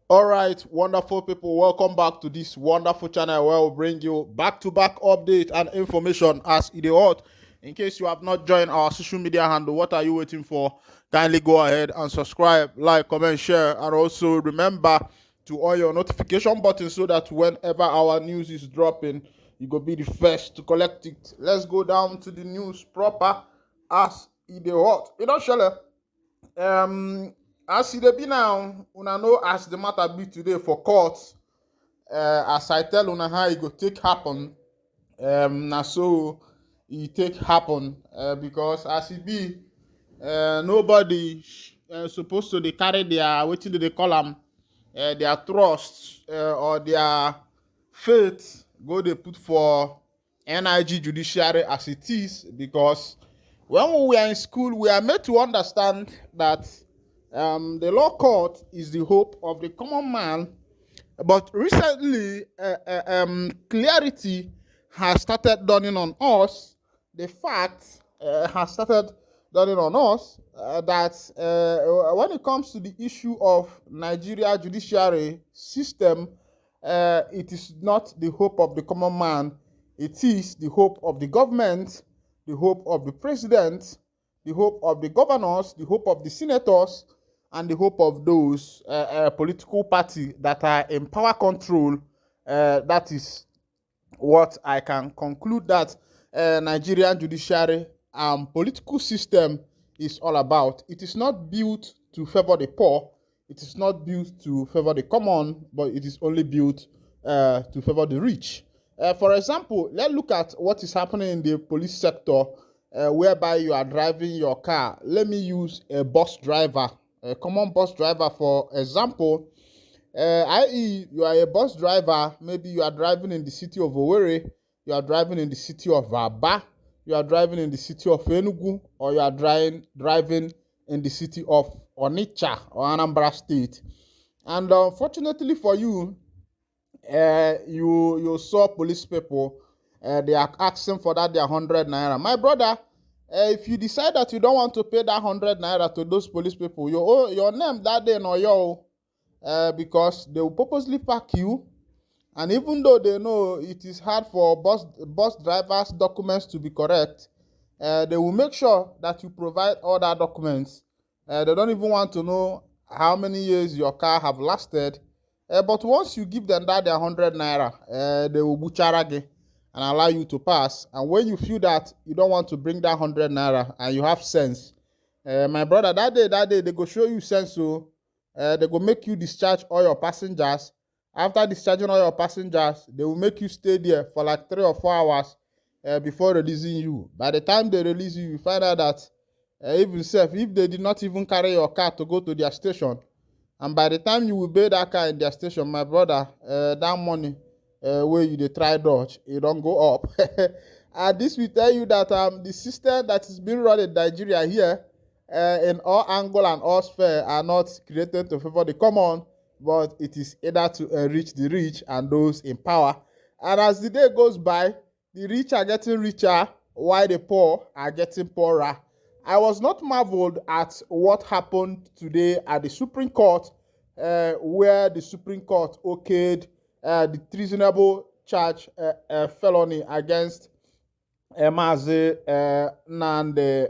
All right, wonderful people, welcome back to this wonderful channel where we bring you back-to-back update and information as it is hot. In case you have not joined our social media handle, what are you waiting for? Kindly go ahead and subscribe, like, comment, share, and also remember to on your notification button so that whenever our news is dropping, you go be the first to collect it. Let's go down to the news proper as it is hot. You know, Shele. As e dey be now, una know as the matter be today for court. As I tell una how e go take happen, na so e take happen. Because as e be, nobody supposed to dey carry their wetin dey call am, their trust or their faith go dey put for NIG judiciary as it is, because when we were in school, we are made to understand that the law court is the hope of the common man. But recently, clarity has started dawning on us. The fact has started dawning on us that when it comes to the issue of Nigeria judiciary system, it is not the hope of the common man. It is the hope of the government, the hope of the president, the hope of the governors, the hope of the senators, and the hope of those political party that are in power control. That is what I can conclude that Nigerian judiciary and political system is all about. It is not built to favor the poor. It is not built to favor the common, but it is only built to favor the rich. For example, let's look at what is happening in the police sector, whereby you are driving your car. Let me use a bus driver, a common bus driver, for example. I.e., you are a bus driver, maybe you are driving in the city of Owerri, you are driving in the city of Aba, you are driving in the city of Enugu, or you are driving in the city of Onitsha or Anambra State. And unfortunately for you, you saw police people, they are asking for that their 100 naira. My brother, if you decide that you don't want to pay that 100 naira to those police people, your name that day no your, because they will purposely park you, and even though they know it is hard for bus drivers' documents to be correct, they will make sure that you provide all that documents. They don't even want to know how many years your car have lasted. But once you give them that their 100 naira, they will butcherage and allow you to pass. And when you feel that you don't want to bring that 100 naira and you have sense, my brother, that day, they go show you sense. So they go make you discharge all your passengers. After discharging all your passengers, they will make you stay there for like 3 or 4 hours before releasing you. By the time they release you, you find out that even if they did not even carry your car to go to their station, and by the time you will pay that car in their station, my brother, that money where you dey try dodge, it don't go up. And this will tell you that the system that is being run in Nigeria here, in all angle and all sphere, are not created to favor the common, but it is either to enrich the rich and those in power. And as the day goes by, the rich are getting richer while the poor are getting poorer. I was not marveled at what happened today at the Supreme Court, where the Supreme Court okayed the treasonable charge felony against mazi Nnamdi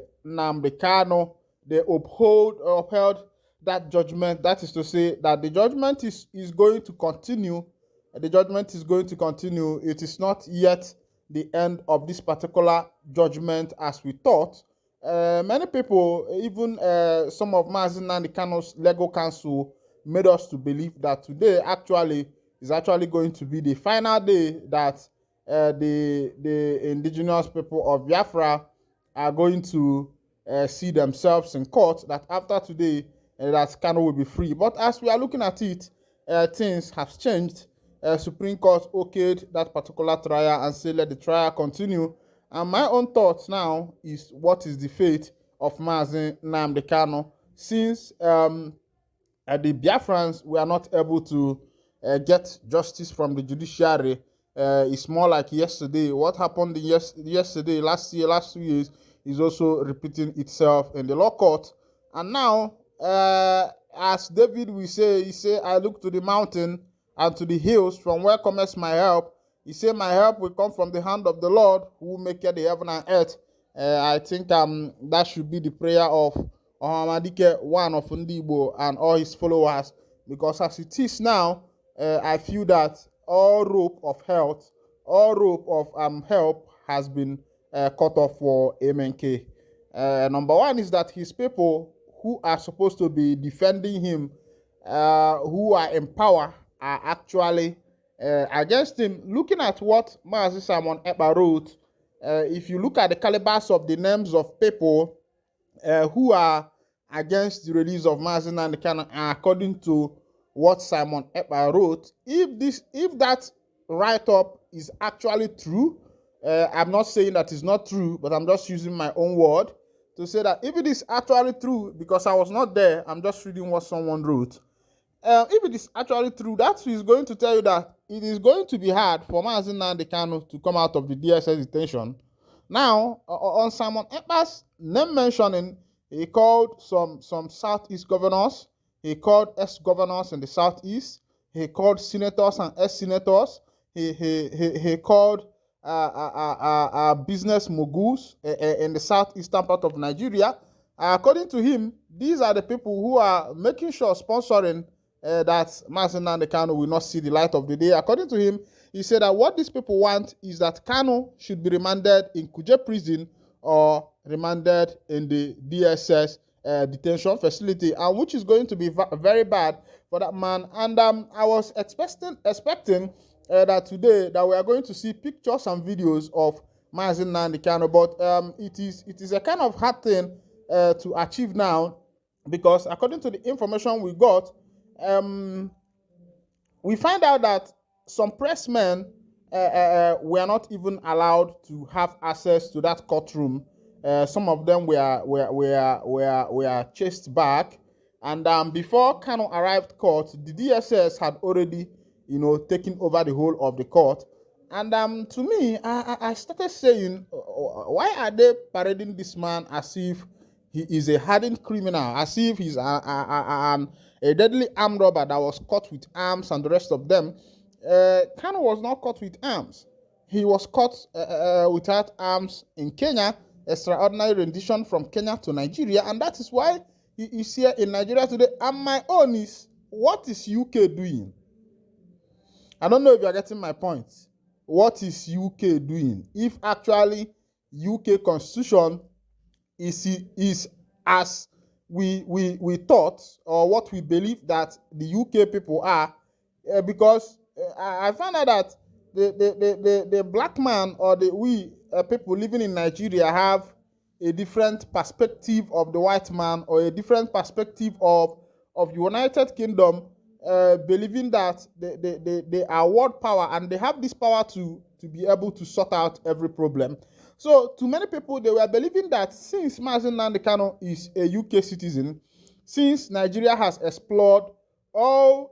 Kanu. They upheld that judgment. That is to say that the judgment is going to continue. The judgment is going to continue. It is not yet the end of this particular judgment as we thought. Many people, even some of Mazi Nnamdi Kanu's legal counsel, made us to believe that today actually is actually going to be the final day that the indigenous people of Biafra are going to see themselves in court, that after today that Kanu will be free. But as we are looking at it, things have changed. Supreme Court okayed that particular trial and said let the trial continue. And my own thoughts now is, what is the fate of Mazi Nnamdi Kanu, since the Biafrans were not able to get justice from the judiciary. It's more like yesterday. What happened yesterday, last 2 years, is also repeating itself in the law court. And now as David will say, he say, I look to the mountain and to the hills, from where cometh my help. He say, my help will come from the hand of the Lord, who maketh the heaven and earth. I think that should be the prayer of Ohanezendigbo, one of Ndigbo, and all his followers, because as it is now, I feel that all rope of health, all rope of help has been cut off for MNK. Number one is that his people who are supposed to be defending him, who are in power, are actually against him. Looking at what Mazi Simon Ekpa wrote, if you look at the calibers of the names of people who are against the release of Mazi Nnamdi Kanu, according to what Simon Ekpa wrote, if that write-up is actually true, I'm not saying that it's not true, but I'm just using my own word to say that if it is actually true, because I was not there, I'm just reading what someone wrote. If it is actually true, that is going to tell you that it is going to be hard for Mazi Nnamdi Kanu to come out of the DSS detention. Now, on Simon Ekpa's name mentioning, he called some Southeast governors, he called ex-governors in the Southeast, he called senators and ex-senators, he called business moguls in the southeastern part of Nigeria. According to him, these are the people who are making sure, sponsoring that Mazi Nnamdi Kanu will not see the light of the day. According to him, he said that what these people want is that Kanu should be remanded in Kuje prison or remanded in the DSS detention facility, and which is going to be very bad for that man. And I was expecting that today that we are going to see pictures and videos of Mazi Nnamdi Kanu, but it is a kind of hard thing to achieve now, because according to the information we got, we find out that some pressmen were not even allowed to have access to that courtroom. Some of them were chased back, and before Kanu arrived court, the DSS had already, taken over the whole of the court. And to me, I started saying, why are they parading this man as if he is a hardened criminal, as if he's a deadly armed robber that was caught with arms and the rest of them? Kanu was not caught with arms. He was caught without arms in Kenya, extraordinary rendition from Kenya to Nigeria, and that is why he is here in Nigeria today. And my own is, what is UK doing? I don't know if you are getting my point. What is UK doing? If actually UK constitution is as we thought, or what we believe that the UK people are, because I found out that the black man or we people living in Nigeria have a different perspective of the white man, or a different perspective of the United Kingdom, believing that they are world power and they have this power to be able to sort out every problem. So to many people, they were believing that since Mazi Nnamdi Kanu is a UK citizen, since Nigeria has explored all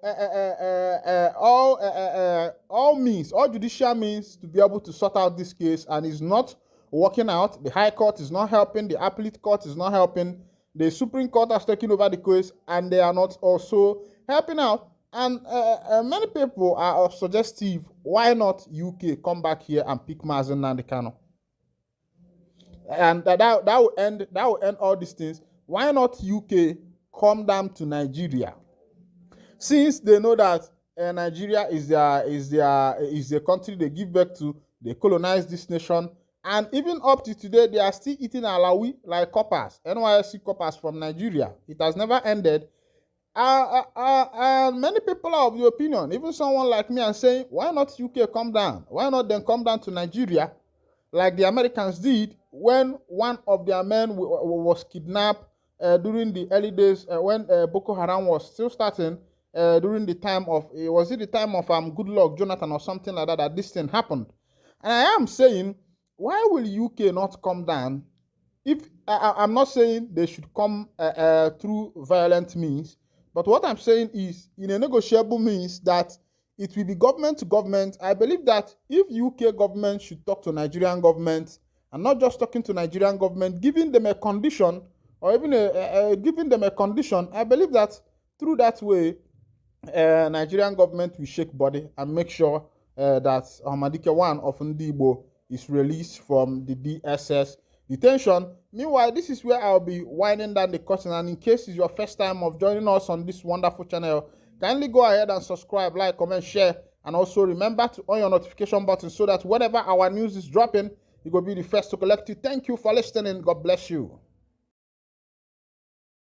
means, all judicial means to be able to sort out this case, and is not working out. The High Court is not helping, the Appellate Court is not helping, the Supreme Court has taken over the case, and they are not also helping out. And many people are suggestive, why not UK come back here and pick Mazi Nnamdi Kanu? And that will end all these things. Why not UK come down to Nigeria? Since they know that Nigeria is the country they give birth to, they colonize this nation, and even up to today, they are still eating alawi like coppers, NYSC coppers from Nigeria. It has never ended. Many people are of the opinion, even someone like me, and saying, why not UK come down? Why not then come down to Nigeria, like the Americans did when one of their men was kidnapped during the early days when Boko Haram was still starting. During the time of, was it the time of Good Luck Jonathan or something like that, that this thing happened? And I am saying, why will UK not come down? If I'm not saying they should come through violent means, but what I'm saying is, in a negotiable means, that it will be government to government. I believe that if UK government should talk to Nigerian government, and not just talking to Nigerian government, giving them a condition, or even giving them a condition, I believe that through that way, Nigerian government will shake body and make sure that Ahmadike one of Ndigbo is released from the DSS detention. Meanwhile, this is where I'll be winding down the curtain, and in case it's your first time of joining us on this wonderful channel, kindly go ahead and subscribe, like, comment, share, and also remember to on your notification button so that whenever our news is dropping, you will be the first to collect it. Thank you for listening. God bless you.